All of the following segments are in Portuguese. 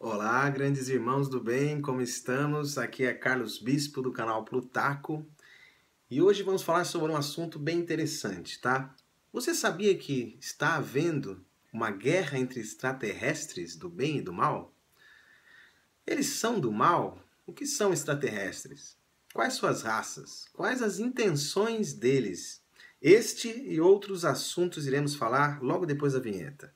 Olá, grandes irmãos do bem, como estamos? Aqui é Carlos Bispo do canal Plutaco e hoje vamos falar sobre um assunto bem interessante, tá? Você sabia que está havendo uma guerra entre extraterrestres do bem e do mal? Eles são do mal? O que são extraterrestres? Quais suas raças? Quais as intenções deles? Este e outros assuntos iremos falar logo depois da vinheta.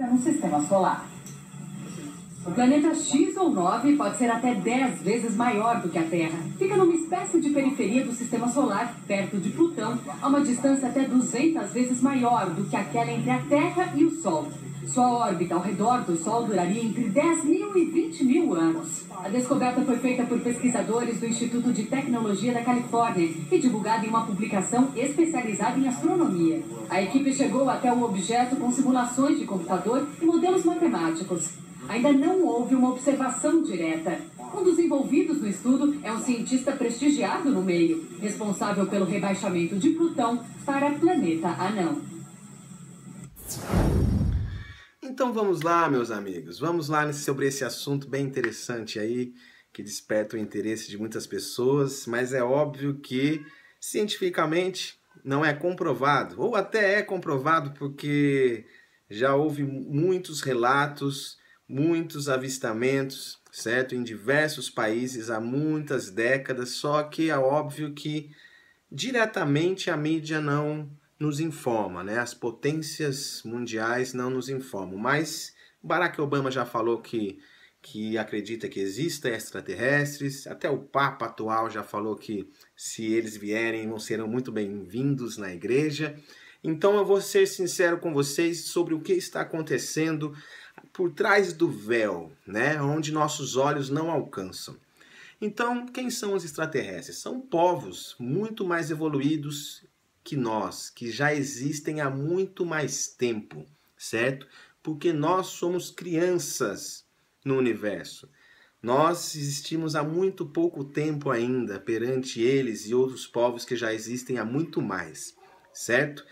No sistema solar. O planeta X ou 9 pode ser até 10 vezes maior do que a Terra. Fica numa espécie de periferia do sistema solar, perto de Plutão, a uma distância até 200 vezes maior do que aquela entre a Terra e o Sol. Sua órbita ao redor do Sol duraria entre 10 mil e 20 mil anos. A descoberta foi feita por pesquisadores do Instituto de Tecnologia da Califórnia e divulgada em uma publicação especializada em astronomia. A equipe chegou até o objeto com simulações de computador e modelos matemáticos. Ainda não houve uma observação direta. Um dos envolvidos no estudo é um cientista prestigiado no meio, responsável pelo rebaixamento de Plutão para planeta anão. Então vamos lá, meus amigos, vamos lá sobre esse assunto bem interessante aí, que desperta o interesse de muitas pessoas, mas é óbvio que cientificamente não é comprovado, ou até é comprovado porque já houve muitos relatos, muitos avistamentos, certo? Em diversos países há muitas décadas, só que é óbvio que diretamente a mídia não nos informa, né? As potências mundiais não nos informam, mas Barack Obama já falou que acredita que existem extraterrestres, até o Papa atual já falou que se eles vierem não serão muito bem-vindos na igreja. Então eu vou ser sincero com vocês sobre o que está acontecendo por trás do véu, né? Onde nossos olhos não alcançam. Então, quem são os extraterrestres? São povos muito mais evoluídos que nós, que já existem há muito mais tempo, certo? Porque nós somos crianças no universo. Nós existimos há muito pouco tempo ainda perante eles e outros povos que já existem há muito mais, certo?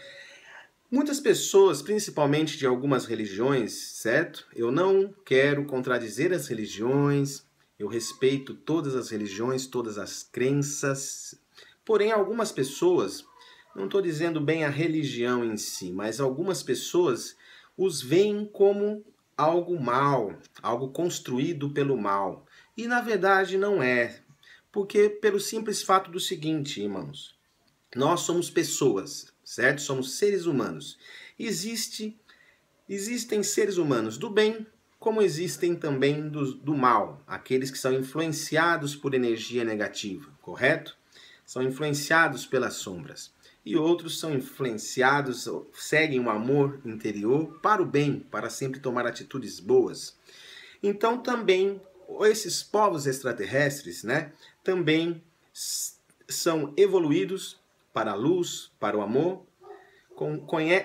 Muitas pessoas, principalmente de algumas religiões, certo? Eu não quero contradizer as religiões, eu respeito todas as religiões, todas as crenças. Porém, algumas pessoas, não estou dizendo bem a religião em si, mas algumas pessoas os veem como algo mal, algo construído pelo mal. E na verdade não é. Porque pelo simples fato do seguinte, irmãos, nós somos pessoas, certo? Somos seres humanos. Existem seres humanos do bem, como existem também do mal, aqueles que são influenciados por energia negativa, correto? São influenciados pelas sombras. E outros são influenciados, seguem o amor interior para o bem, para sempre tomar atitudes boas. Então também esses povos extraterrestres, né, também são evoluídos para a luz, para o amor,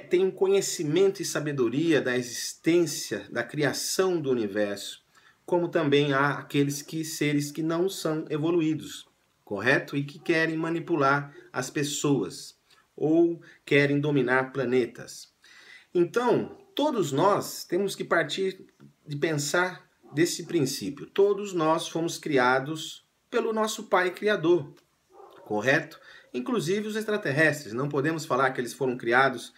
tem um conhecimento e sabedoria da existência, da criação do universo, como também há aqueles seres que não são evoluídos, correto? E que querem manipular as pessoas ou querem dominar planetas. Então, todos nós temos que partir de pensar desse princípio. Todos nós fomos criados pelo nosso Pai Criador, correto? Inclusive os extraterrestres. Não podemos falar que eles foram criados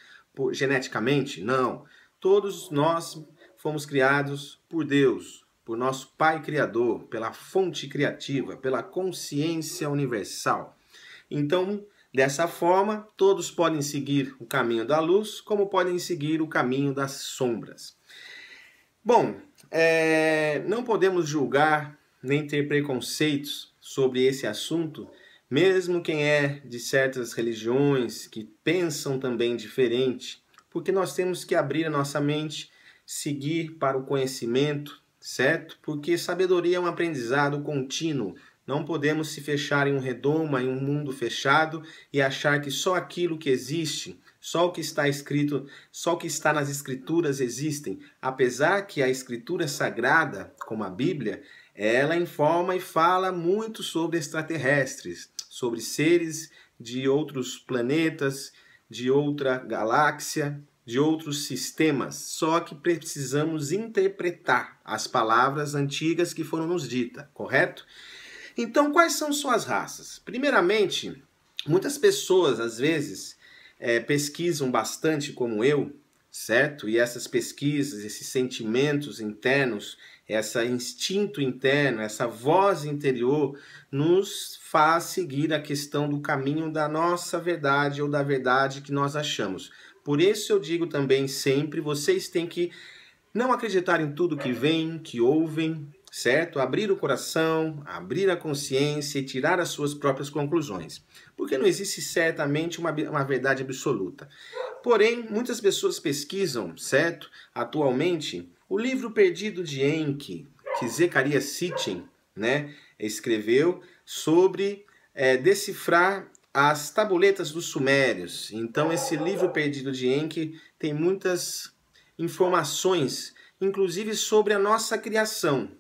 geneticamente, não. Todos nós fomos criados por Deus, por nosso Pai Criador, pela fonte criativa, pela consciência universal. Então, dessa forma, todos podem seguir o caminho da luz, como podem seguir o caminho das sombras. Bom, não podemos julgar nem ter preconceitos sobre esse assunto, mesmo quem é de certas religiões que pensam também diferente, porque nós temos que abrir a nossa mente, seguir para o conhecimento, certo? Porque sabedoria é um aprendizado contínuo. Não podemos se fechar em um redoma, em um mundo fechado e achar que só aquilo que existe Só o que está escrito, só o que está nas escrituras existem, apesar que a escritura sagrada, como a Bíblia, ela informa e fala muito sobre extraterrestres, sobre seres de outros planetas, de outra galáxia, de outros sistemas. Só que precisamos interpretar as palavras antigas que foram nos ditas, correto? Então, quais são suas raças? Primeiramente, muitas pessoas, às vezes, pesquisam bastante como eu, certo? E essas pesquisas, esses sentimentos internos, esse instinto interno, essa voz interior, nos faz seguir a questão do caminho da nossa verdade ou da verdade que nós achamos. Por isso eu digo também sempre, vocês têm que não acreditar em tudo que vem, que ouvem, certo? Abrir o coração, abrir a consciência e tirar as suas próprias conclusões. Porque não existe certamente uma verdade absoluta. Porém, muitas pessoas pesquisam, certo? Atualmente, o livro perdido de Enki, que Zecharia Sitchin, né, escreveu sobre decifrar as tabuletas dos sumérios. Então, esse livro perdido de Enki tem muitas informações, inclusive sobre a nossa criação.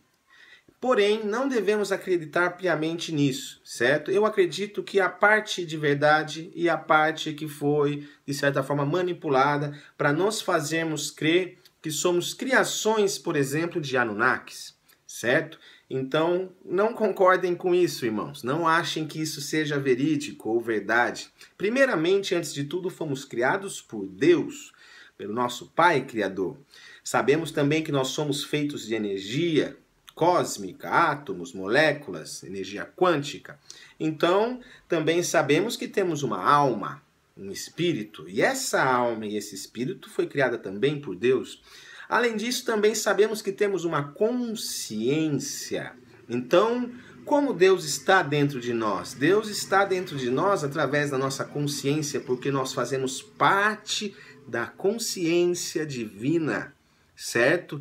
Porém, não devemos acreditar piamente nisso, certo? Eu acredito que a parte de verdade e a parte que foi, de certa forma, manipulada para nós fazermos crer que somos criações, por exemplo, de Anunnakis, certo? Então, não concordem com isso, irmãos. Não achem que isso seja verídico ou verdade. Primeiramente, antes de tudo, fomos criados por Deus, pelo nosso Pai Criador. Sabemos também que nós somos feitos de energia cósmica, átomos, moléculas, energia quântica. Então, também sabemos que temos uma alma, um espírito, e essa alma e esse espírito foi criada também por Deus. Além disso, também sabemos que temos uma consciência. Então, como Deus está dentro de nós? Deus está dentro de nós através da nossa consciência, porque nós fazemos parte da consciência divina, certo?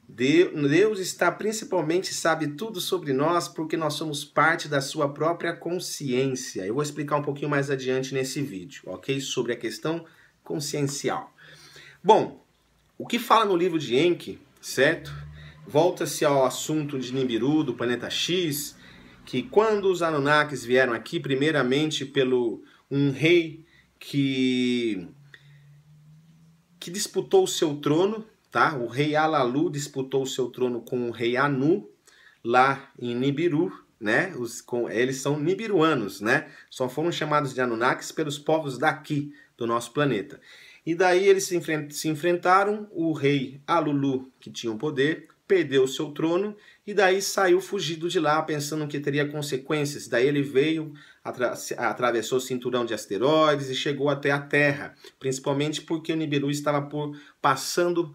Deus está principalmente, sabe tudo sobre nós, porque nós somos parte da sua própria consciência. Eu vou explicar um pouquinho mais adiante nesse vídeo, ok? Sobre a questão consciencial. Bom, o que fala no livro de Enki, certo? Volta-se ao assunto de Nibiru, do planeta X, que quando os Anunnakis vieram aqui, primeiramente pelo um rei que disputou o seu trono, tá? O rei Alalu disputou o seu trono com o rei Anu, lá em Nibiru, né? Eles são nibiruanos, né? Só foram chamados de Anunnakis pelos povos daqui, do nosso planeta. E daí eles se enfrentaram, o rei Alulu, que tinha o poder, perdeu o seu trono, e daí saiu fugido de lá, pensando que teria consequências. Daí ele veio, atravessou o cinturão de asteroides e chegou até a Terra, principalmente porque o Nibiru estava passando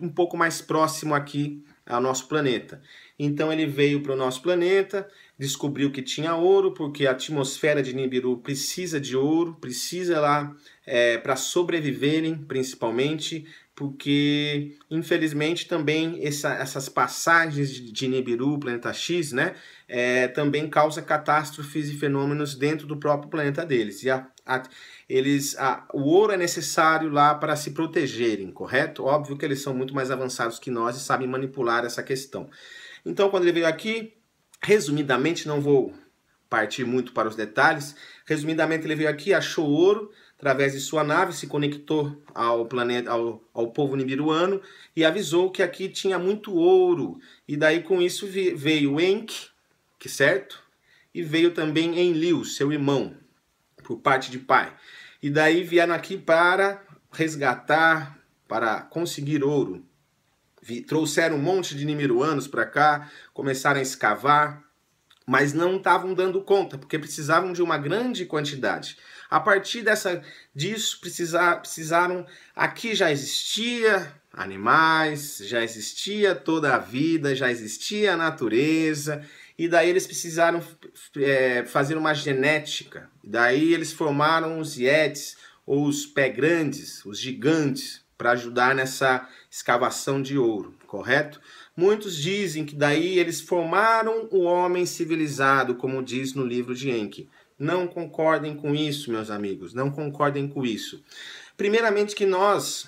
um pouco mais próximo aqui ao nosso planeta. Então ele veio para o nosso planeta, descobriu que tinha ouro, porque a atmosfera de Nibiru precisa de ouro, precisa lá para sobreviverem, principalmente, porque infelizmente também essas passagens de Nibiru, planeta X, né, também causa catástrofes e fenômenos dentro do próprio planeta deles. E o ouro é necessário lá para se protegerem, correto? Óbvio que eles são muito mais avançados que nós e sabem manipular essa questão. Então, quando ele veio aqui, resumidamente, não vou partir muito para os detalhes, resumidamente ele veio aqui, achou ouro, através de sua nave, se conectou ao planeta, ao povo nibiruano e avisou que aqui tinha muito ouro. E daí com isso veio Enki, certo? E veio também Enlil, seu irmão, por parte de pai. E daí vieram aqui para resgatar, para conseguir ouro. Trouxeram um monte de nibiruanos para cá, começaram a escavar, mas não estavam dando conta, porque precisavam de uma grande quantidade. A partir disso, precisaram... Aqui já existia animais, já existia toda a vida, já existia a natureza, e daí eles precisaram fazer uma genética. Daí eles formaram os Yetis, ou os pé grandes, os gigantes, para ajudar nessa escavação de ouro, correto? Muitos dizem que daí eles formaram o homem civilizado, como diz no livro de Enki. Não concordem com isso, meus amigos, não concordem com isso. Primeiramente que nós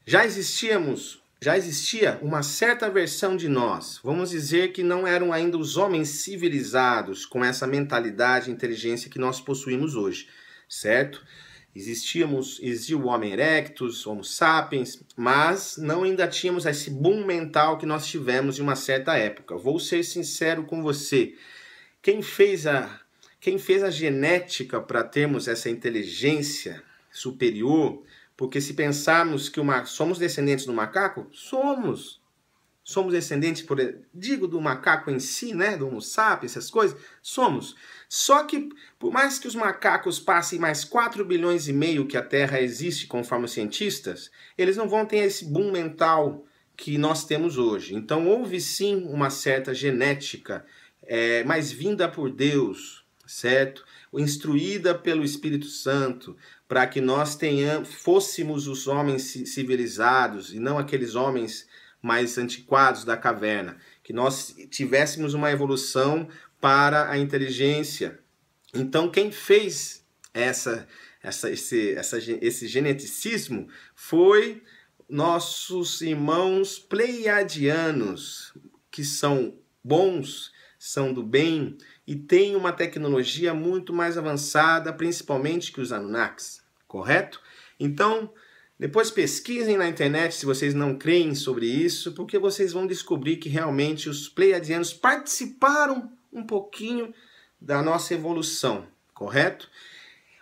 já existia uma certa versão de nós. Vamos dizer que não eram ainda os homens civilizados com essa mentalidade e inteligência que nós possuímos hoje, certo? Existia o Homo erectus, Homo sapiens, mas não ainda tínhamos esse boom mental que nós tivemos em uma certa época. Vou ser sincero com você. Quem fez a genética para termos essa inteligência superior? Porque se pensarmos que somos descendentes do macaco, somos descendentes, do macaco em si, né, do Homo sapiens, essas coisas, somos. Só que, por mais que os macacos passem mais 4 bilhões e meio que a Terra existe, conforme os cientistas, eles não vão ter esse boom mental que nós temos hoje. Então, houve sim uma certa genética, mas vinda por Deus, certo? Instruída pelo Espírito Santo, para que nós fôssemos os homens civilizados e não aqueles homens mais antiquados da caverna, que nós tivéssemos uma evolução para a inteligência. Então, quem fez esse geneticismo foi nossos irmãos pleiadianos, que são bons, são do bem e têm uma tecnologia muito mais avançada, principalmente que os Anunnakis, correto? Então, depois pesquisem na internet se vocês não creem sobre isso, porque vocês vão descobrir que realmente os pleiadianos participaram um pouquinho da nossa evolução, correto?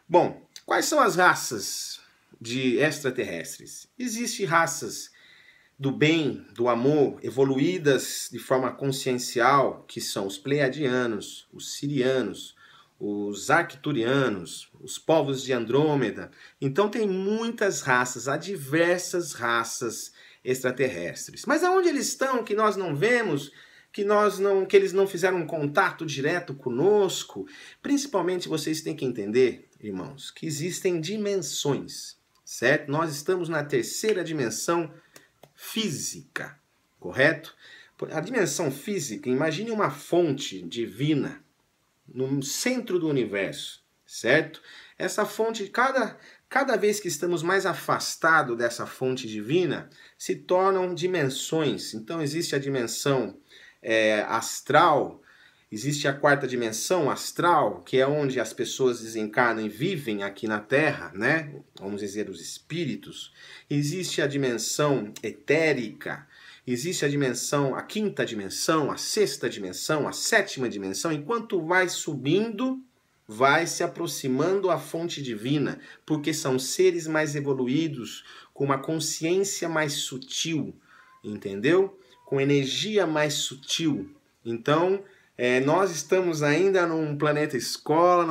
Bom, quais são as raças de extraterrestres? Existem raças do bem, do amor, evoluídas de forma consciencial, que são os pleiadianos, os sirianos, os arcturianos, os povos de Andrômeda. Então tem muitas raças, há diversas raças extraterrestres. Mas aonde eles estão que nós não vemos, que eles não fizeram um contato direto conosco? Principalmente vocês têm que entender, irmãos, que existem dimensões, certo? Nós estamos na terceira dimensão física, correto? A dimensão física, imagine uma fonte divina no centro do universo, certo? Essa fonte, cada vez que estamos mais afastados dessa fonte divina, se tornam dimensões. Então existe a dimensão astral, existe a quarta dimensão astral, que é onde as pessoas desencarnam e vivem aqui na Terra, né? Vamos dizer, os espíritos. Existe a dimensão etérica, existe a quinta dimensão, a sexta dimensão, a sétima dimensão. Enquanto vai subindo, vai se aproximando à fonte divina, porque são seres mais evoluídos, com uma consciência mais sutil, entendeu? Com energia mais sutil. Então, nós estamos ainda num planeta escola,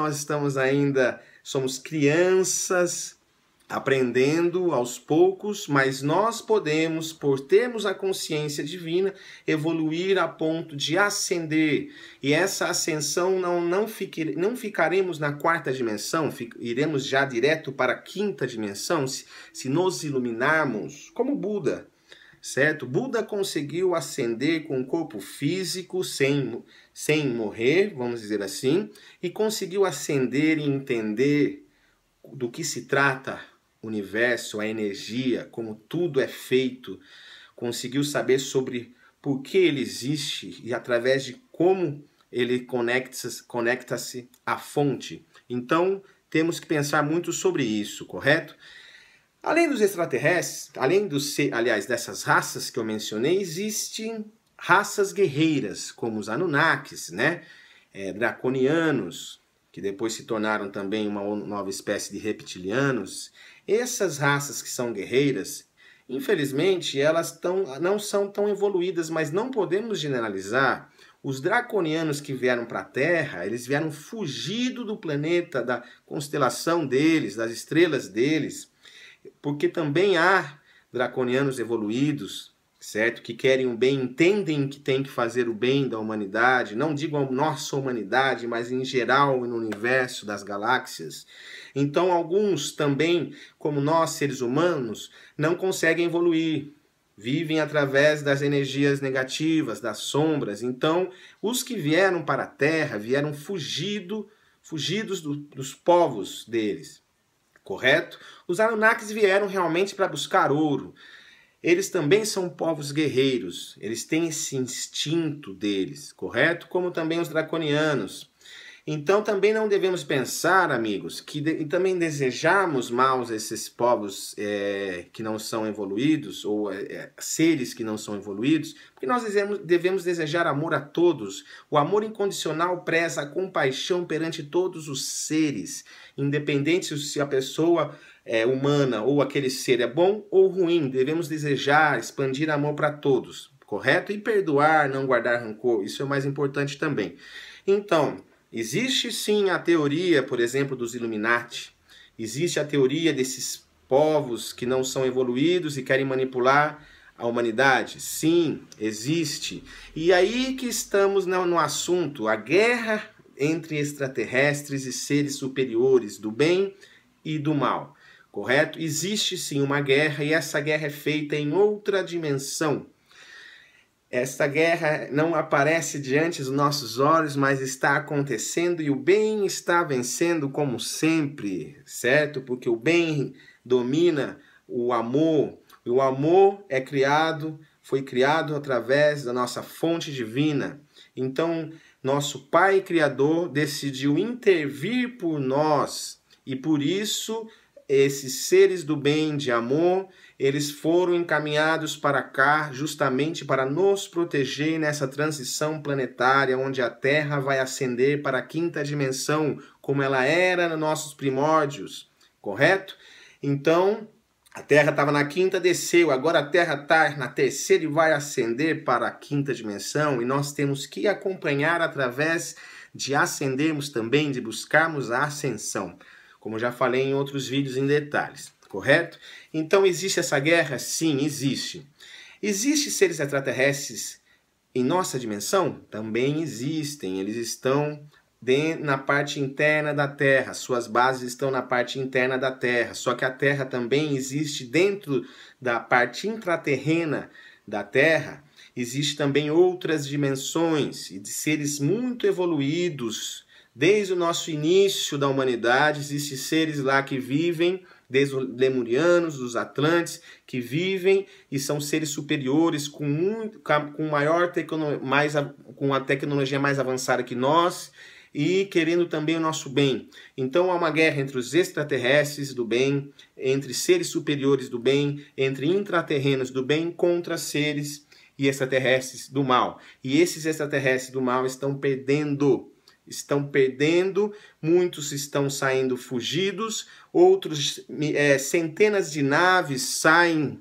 somos crianças, aprendendo aos poucos, mas nós podemos, por termos a consciência divina, evoluir a ponto de ascender. E essa ascensão não ficaremos na quarta dimensão, iremos já direto para a quinta dimensão, se nos iluminarmos, como Buda, certo? Buda conseguiu ascender com o corpo físico, sem morrer, vamos dizer assim, e conseguiu ascender e entender do que se trata o universo, a energia, como tudo é feito, conseguiu saber sobre por que ele existe e através de como ele conecta-se à fonte. Então, temos que pensar muito sobre isso, correto? Além dos extraterrestres, dessas raças que eu mencionei, existem raças guerreiras, como os Anunnakis, né? Draconianos, que depois se tornaram também uma nova espécie de reptilianos. Essas raças que são guerreiras, infelizmente, elas não são tão evoluídas, mas não podemos generalizar. Os draconianos que vieram para a Terra, eles vieram fugido do planeta, da constelação deles, das estrelas deles, porque também há draconianos evoluídos, certo? Que querem o bem, entendem que tem que fazer o bem da humanidade, não digo a nossa humanidade, mas em geral no universo das galáxias. Então alguns também, como nós seres humanos, não conseguem evoluir, vivem através das energias negativas, das sombras. Então os que vieram para a Terra vieram fugidos dos povos deles. correto? Os Anunnakis vieram realmente para buscar ouro. Eles também são povos guerreiros, eles têm esse instinto deles, correto? Como também os draconianos. Então também não devemos pensar, amigos, e também desejarmos mal a esses povos que não são evoluídos, ou seres que não são evoluídos, porque nós devemos desejar amor a todos. O amor incondicional preza a compaixão perante todos os seres, independente se a pessoa humana ou aquele ser é bom ou ruim. Devemos desejar, expandir amor para todos, correto? E perdoar, não guardar rancor, isso é o mais importante também. Então, existe sim a teoria, por exemplo, dos Illuminati. Existe a teoria desses povos que não são evoluídos e querem manipular a humanidade. Sim, existe. E aí que estamos no assunto, a guerra entre extraterrestres e seres superiores, do bem e do mal. Correto? Existe sim uma guerra e essa guerra é feita em outra dimensão. Esta guerra não aparece diante dos nossos olhos, mas está acontecendo e o bem está vencendo como sempre, certo? Porque o bem domina o amor. E o amor foi criado através da nossa fonte divina. Então, nosso Pai Criador decidiu intervir por nós e por isso esses seres do bem, de amor, eles foram encaminhados para cá justamente para nos proteger nessa transição planetária, onde a Terra vai ascender para a quinta dimensão, como ela era nos nossos primórdios, correto? Então, a Terra estava na quinta, desceu, agora a Terra está na terceira e vai ascender para a quinta dimensão, e nós temos que acompanhar através de ascendermos também, de buscarmos a ascensão, como já falei em outros vídeos em detalhes, correto? Então existe essa guerra? Sim, existe. Existem seres extraterrestres em nossa dimensão? Também existem, eles estão na parte interna da Terra, suas bases estão na parte interna da Terra, só que a Terra também existe dentro da parte intraterrena da Terra, existe também outras dimensões e de seres muito evoluídos. Desde o nosso início da humanidade, existem seres lá que vivem, desde os lemurianos, dos atlantes, que vivem e são seres superiores com a tecnologia mais avançada que nós e querendo também o nosso bem. Então há uma guerra entre os extraterrestres do bem, entre seres superiores do bem, entre intraterrenos do bem contra seres e extraterrestres do mal. E esses extraterrestres do mal estão perdendo, muitos estão saindo fugidos, outros, centenas de naves saem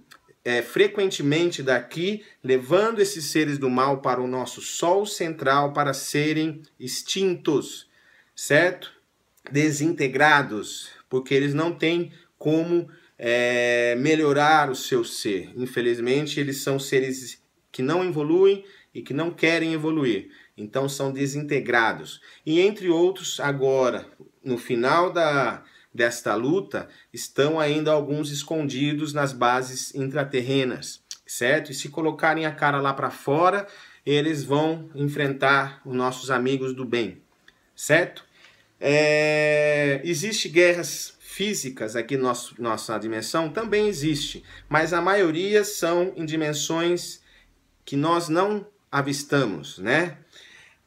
frequentemente daqui, levando esses seres do mal para o nosso Sol central para serem extintos, certo? Desintegrados, porque eles não têm como melhorar o seu ser. Infelizmente, eles são seres que não evoluem e que não querem evoluir. Então são desintegrados. E entre outros, agora, no final desta luta, estão ainda alguns escondidos nas bases intraterrenas, certo? E se colocarem a cara lá para fora, eles vão enfrentar os nossos amigos do bem, certo? Existem guerras físicas aqui na nossa dimensão? Também existe, mas a maioria são em dimensões que nós não avistamos, né?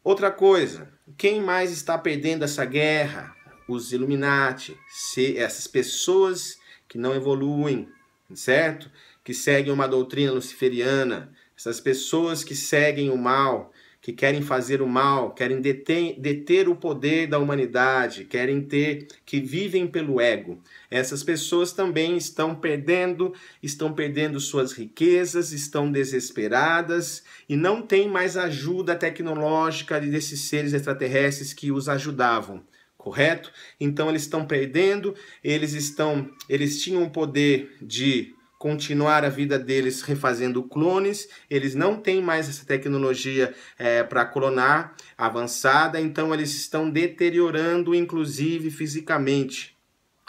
Outra coisa, quem mais está perdendo essa guerra? Os Illuminati, essas pessoas que não evoluem, certo? Que seguem uma doutrina luciferiana, essas pessoas que seguem o mal, que querem fazer o mal, querem deter o poder da humanidade, que vivem pelo ego. Essas pessoas também estão perdendo suas riquezas, estão desesperadas e não têm mais ajuda tecnológica desses seres extraterrestres que os ajudavam. Correto? Então eles estão perdendo, eles tinham o poder de continuar a vida deles refazendo clones, eles não têm mais essa tecnologia para clonar avançada, então eles estão deteriorando inclusive fisicamente,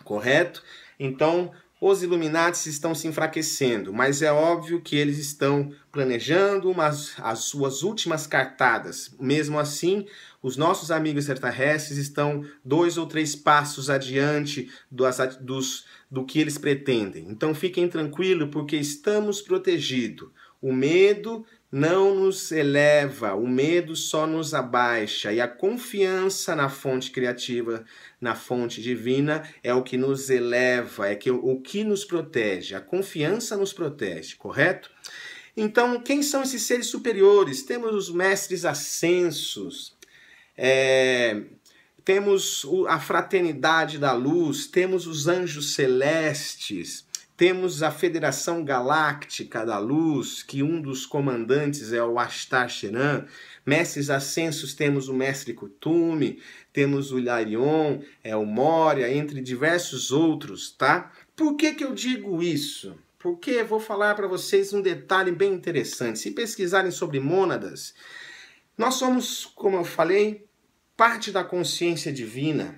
correto? Então os Illuminatis estão se enfraquecendo, mas é óbvio que eles estão planejando as suas últimas cartadas. Mesmo assim, os nossos amigos extraterrestres estão 2 ou 3 passos adiante do que eles pretendem. Então fiquem tranquilos, porque estamos protegidos. O medo não nos eleva, o medo só nos abaixa, e a confiança na fonte criativa, na fonte divina, é o que nos eleva, o que nos protege. A confiança nos protege, correto? Então, quem são esses seres superiores? Temos os mestres ascensos, temos a fraternidade da luz, temos os anjos celestes, temos a Federação Galáctica da Luz, que um dos comandantes é o Ashtar Sheran. Mestres ascensos, temos o Mestre Kuthumi, temos o Hilarion, o Moria, entre diversos outros, tá? Por que eu digo isso? Porque eu vou falar para vocês um detalhe bem interessante. Se pesquisarem sobre mônadas, nós somos, como eu falei, parte da consciência divina.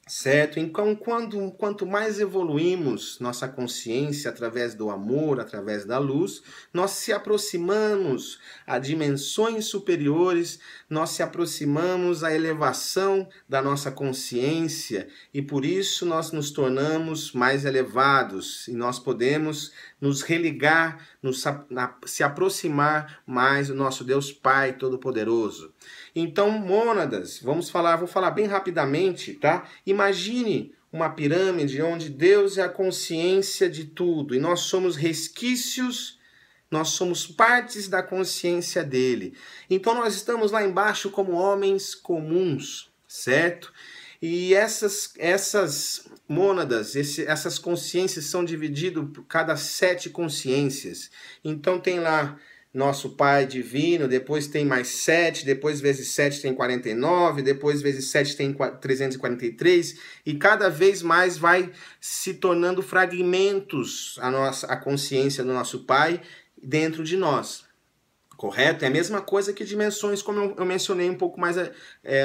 Certo? Então, quanto mais evoluímos nossa consciência através do amor, através da luz, nós se aproximamos a dimensões superiores, nós se aproximamos à elevação da nossa consciência e por isso nós nos tornamos mais elevados e nós podemos nos religar, se aproximar mais do nosso Deus Pai Todo-Poderoso. Então, mônadas, vou falar bem rapidamente, tá? Imagine uma pirâmide onde Deus é a consciência de tudo e nós somos resquícios, nós somos partes da consciência dele. Então, nós estamos lá embaixo como homens comuns, certo? E essas mônadas, essas consciências são divididas por cada 7 consciências. Então, tem lá nosso Pai Divino, depois tem mais 7, depois vezes 7 tem 49, depois vezes 7 tem 343, e cada vez mais vai se tornando fragmentos a consciência do nosso Pai dentro de nós. Correto? É a mesma coisa que dimensões, como eu mencionei um pouco mais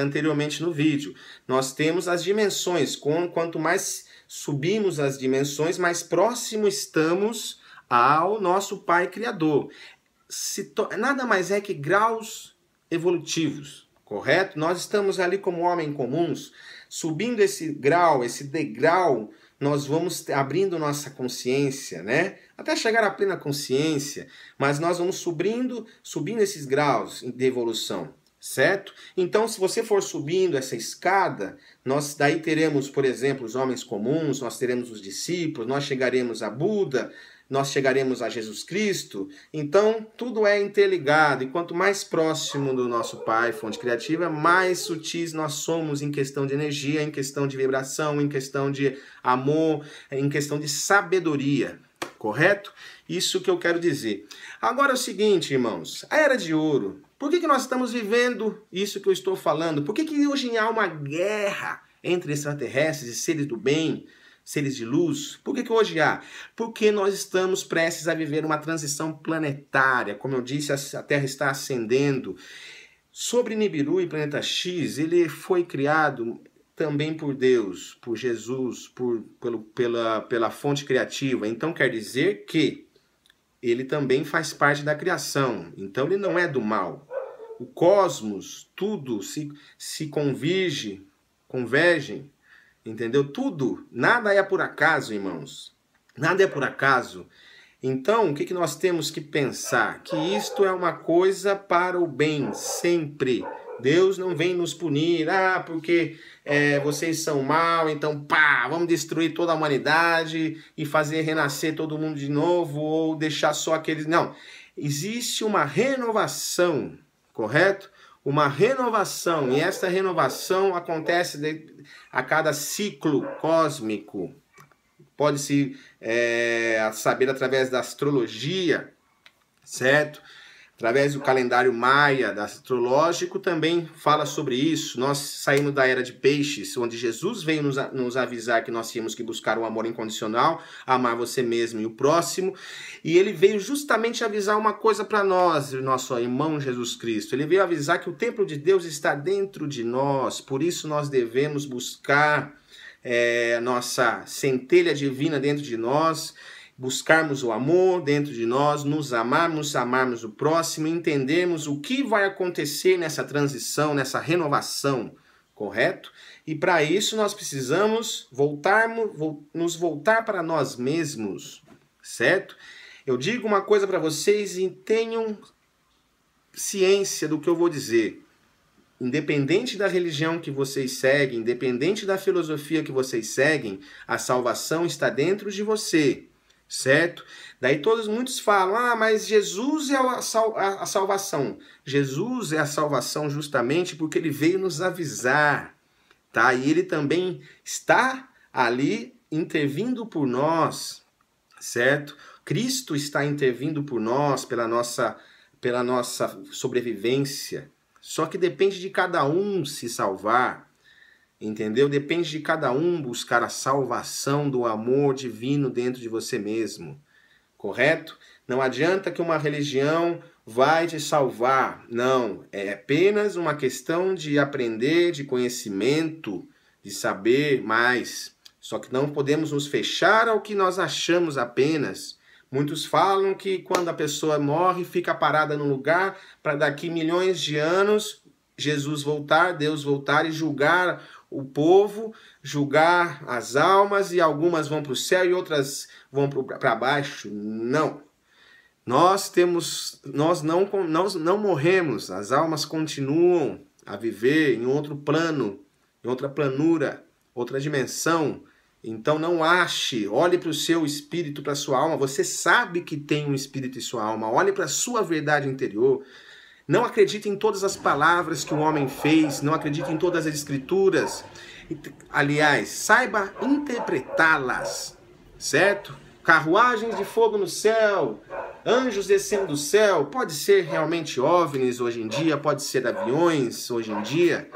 anteriormente no vídeo. Nós temos as dimensões, quanto mais subimos as dimensões, mais próximo estamos ao nosso Pai Criador. Nada mais é que graus evolutivos, correto? Nós estamos ali como homens comuns, subindo esse grau, esse degrau, nós vamos abrindo nossa consciência, né? Até chegar à plena consciência, mas nós vamos subindo esses graus de evolução, certo? Então, se você for subindo essa escada, nós daí teremos, por exemplo, os homens comuns, nós teremos os discípulos, nós chegaremos a Buda, nós chegaremos a Jesus Cristo. Então, tudo é interligado. E quanto mais próximo do nosso Pai, fonte criativa, mais sutis nós somos em questão de energia, em questão de vibração, em questão de amor, em questão de sabedoria. Correto? Isso que eu quero dizer. Agora é o seguinte, irmãos. A Era de Ouro. Por que nós estamos vivendo isso que eu estou falando? Por que hoje há uma guerra entre extraterrestres e seres do bem, seres de luz? Por que hoje há? Porque nós estamos prestes a viver uma transição planetária. Como eu disse, a Terra está ascendendo. Sobre Nibiru e Planeta X, ele foi criado também por Deus, por Jesus, pela fonte criativa. Então quer dizer que ele também faz parte da criação. Então ele não é do mal. O cosmos, tudo se convergem, entendeu? Tudo, nada é por acaso, irmãos. Nada é por acaso. Então, o que nós temos que pensar? Que isto é uma coisa para o bem, sempre. Deus não vem nos punir, porque vocês são mal, então vamos destruir toda a humanidade e fazer renascer todo mundo de novo, ou deixar só aqueles... Não, existe uma renovação, correto? Uma renovação, e essa renovação acontece a cada ciclo cósmico. Pode-se saber através da astrologia, certo? Através do calendário maia, astrológico, também fala sobre isso. Nós saímos da era de peixes, onde Jesus veio nos avisar que nós tínhamos que buscar o amor incondicional, amar você mesmo e o próximo. E ele veio justamente avisar uma coisa para nós, nosso irmão Jesus Cristo. Ele veio avisar que o templo de Deus está dentro de nós, por isso nós devemos buscar a nossa centelha divina dentro de nós, buscarmos o amor dentro de nós, nos amarmos o próximo, entendermos o que vai acontecer nessa transição, nessa renovação, correto? E para isso nós precisamos nos voltar para nós mesmos, certo? Eu digo uma coisa para vocês e tenham ciência do que eu vou dizer. Independente da religião que vocês seguem, independente da filosofia que vocês seguem, a salvação está dentro de você, certo? Daí muitos falam, mas Jesus é a salvação. Jesus é a salvação justamente porque ele veio nos avisar, tá? E ele também está ali intervindo por nós, certo? Cristo está intervindo por nós, pela nossa sobrevivência. Só que depende de cada um se salvar, entendeu? Depende de cada um buscar a salvação do amor divino dentro de você mesmo, correto? Não adianta que uma religião vai te salvar, não. É apenas uma questão de aprender, de conhecimento, de saber mais. Só que não podemos nos fechar ao que nós achamos apenas. Muitos falam que quando a pessoa morre, fica parada no lugar para daqui milhões de anos Jesus voltar, Deus voltar e julgar o povo, julgar as almas e algumas vão para o céu e outras vão para baixo. Não. Nós não morremos, as almas continuam a viver em outro plano, em outra planura, outra dimensão. Então não olhe para o seu espírito, para a sua alma. Você sabe que tem um espírito em sua alma. Olhe para a sua verdade interior. Não acredite em todas as palavras que o homem fez. Não acredite em todas as escrituras. Aliás, saiba interpretá-las, certo? Carruagens de fogo no céu, anjos descendo do céu. Pode ser realmente OVNIs hoje em dia, pode ser aviões hoje em dia.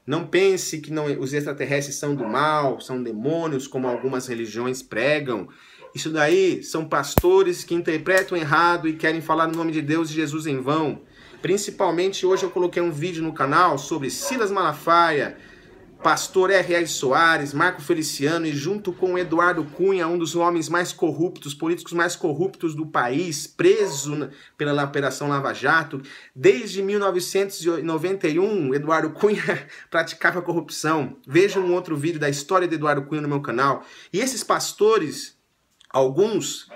Não pense que os extraterrestres são do mal, são demônios, como algumas religiões pregam. Isso daí são pastores que interpretam errado e querem falar no nome de Deus e Jesus em vão. Principalmente hoje eu coloquei um vídeo no canal sobre Silas Malafaia, pastor R.R. Soares, Marco Feliciano e junto com Eduardo Cunha, um dos homens mais corruptos, políticos mais corruptos do país, preso pela Operação Lava Jato. Desde 1991, Eduardo Cunha praticava corrupção. Veja um outro vídeo da história de Eduardo Cunha no meu canal. E esses pastores, alguns,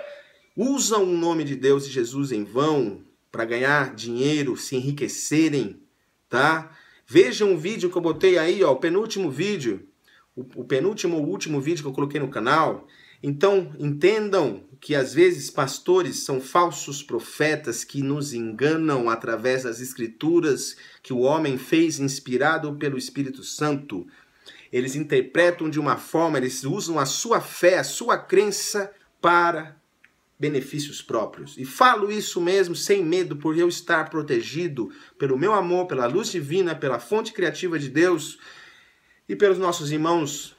usam o nome de Deus e Jesus em vão para ganhar dinheiro, se enriquecerem, tá? Veja um vídeo que eu botei aí, ó, o penúltimo vídeo, o último vídeo que eu coloquei no canal. Então, entendam que às vezes pastores são falsos profetas que nos enganam através das escrituras que o homem fez inspirado pelo Espírito Santo. Eles interpretam de uma forma, eles usam a sua fé, a sua crença para benefícios próprios. E falo isso mesmo sem medo, por eu estar protegido pelo meu amor, pela luz divina, pela fonte criativa de Deus e pelos nossos irmãos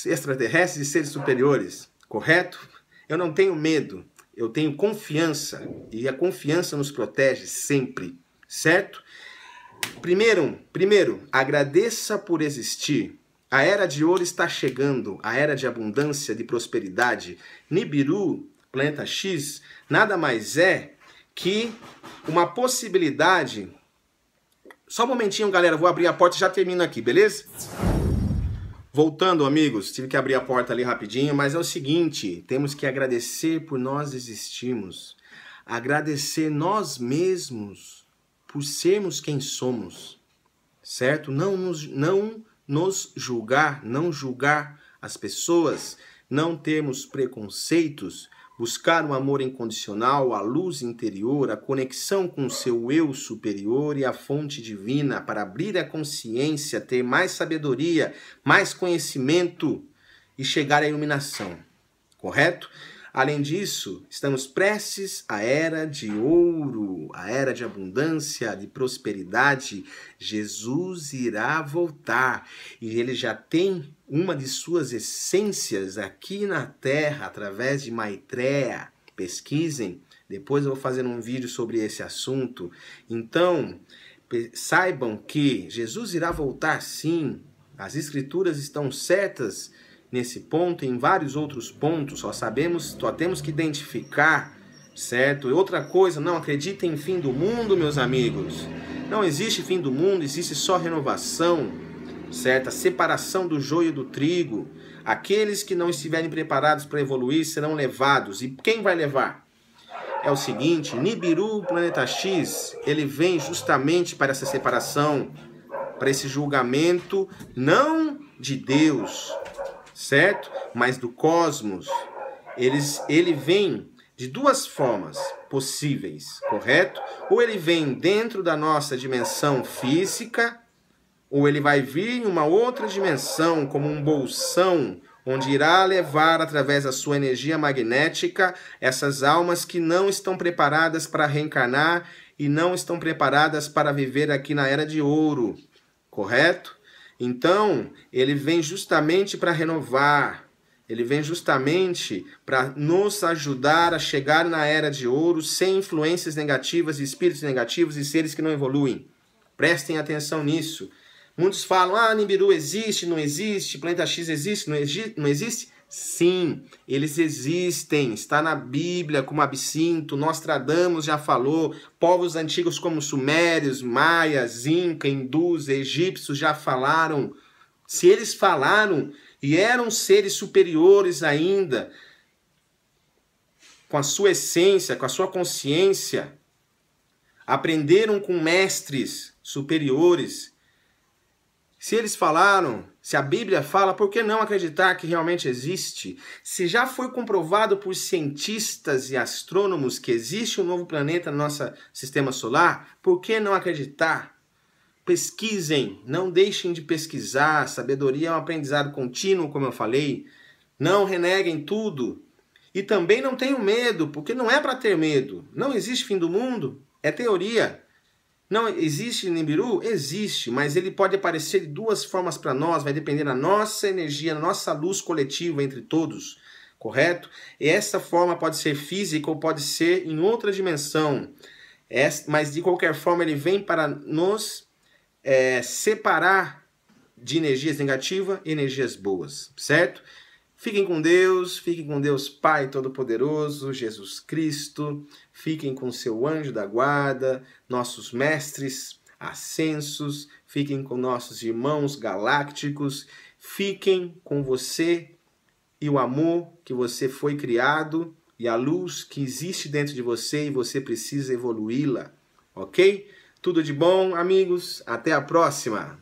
extraterrestres e seres superiores, correto? Eu não tenho medo, eu tenho confiança e a confiança nos protege sempre, certo? Primeiro, agradeça por existir. A era de ouro está chegando, a era de abundância, de prosperidade. Nibiru, Planeta X, nada mais é que uma possibilidade. Só um momentinho, galera, vou abrir a porta e já termino aqui, beleza? Voltando, amigos, tive que abrir a porta ali rapidinho, mas é o seguinte, temos que agradecer por nós existirmos, agradecer nós mesmos por sermos quem somos, certo? Não nos julgar, não julgar as pessoas, não termos preconceitos, buscar um amor incondicional, a luz interior, a conexão com o seu eu superior e a fonte divina para abrir a consciência, ter mais sabedoria, mais conhecimento e chegar à iluminação, correto? Além disso, estamos prestes à era de ouro, a era de abundância, de prosperidade. Jesus irá voltar e ele já tem uma de suas essências aqui na Terra, através de Maitreya. Pesquisem, depois eu vou fazer um vídeo sobre esse assunto. Então, saibam que Jesus irá voltar sim, as escrituras estão certas nesse ponto e em vários outros pontos, só temos que identificar, certo? E outra coisa, não acreditem em fim do mundo, meus amigos. Não existe fim do mundo, existe só renovação, certo? A separação do joio do trigo. Aqueles que não estiverem preparados para evoluir serão levados. E quem vai levar? É o seguinte, Nibiru, planeta X, ele vem justamente para essa separação, para esse julgamento, não de Deus, certo? Mas do cosmos. Ele vem de duas formas possíveis, correto? Ou ele vem dentro da nossa dimensão física, ou ele vai vir em uma outra dimensão, como um bolsão, onde irá levar através da sua energia magnética essas almas que não estão preparadas para reencarnar e não estão preparadas para viver aqui na Era de Ouro, correto? Então, ele vem justamente para renovar, ele vem justamente para nos ajudar a chegar na Era de Ouro sem influências negativas, espíritos negativos e seres que não evoluem. Prestem atenção nisso. Muitos falam, Nibiru existe, não existe, planeta X existe, não existe? Sim, eles existem, está na Bíblia como Absinto, Nostradamus já falou, povos antigos como Sumérios, Maias, Inca, Hindus, egípcios já falaram. Se eles falaram e eram seres superiores ainda, com a sua essência, com a sua consciência, aprenderam com mestres superiores. Se eles falaram, se a Bíblia fala, por que não acreditar que realmente existe? Se já foi comprovado por cientistas e astrônomos que existe um novo planeta no nosso sistema solar, por que não acreditar? Pesquisem, não deixem de pesquisar. Sabedoria é um aprendizado contínuo, como eu falei. Não reneguem tudo. E também não tenham medo, porque não é para ter medo. Não existe fim do mundo, é teoria. Não existe Nibiru? Existe, mas ele pode aparecer de duas formas para nós, vai depender da nossa energia, da nossa luz coletiva entre todos, correto? E essa forma pode ser física ou pode ser em outra dimensão, mas de qualquer forma ele vem para nos separar de energias negativas e energias boas, certo? Fiquem com Deus Pai Todo-Poderoso, Jesus Cristo, fiquem com seu anjo da guarda, nossos mestres ascensos, fiquem com nossos irmãos galácticos, fiquem com você e o amor que você foi criado e a luz que existe dentro de você e você precisa evoluí-la, ok? Tudo de bom, amigos, até a próxima!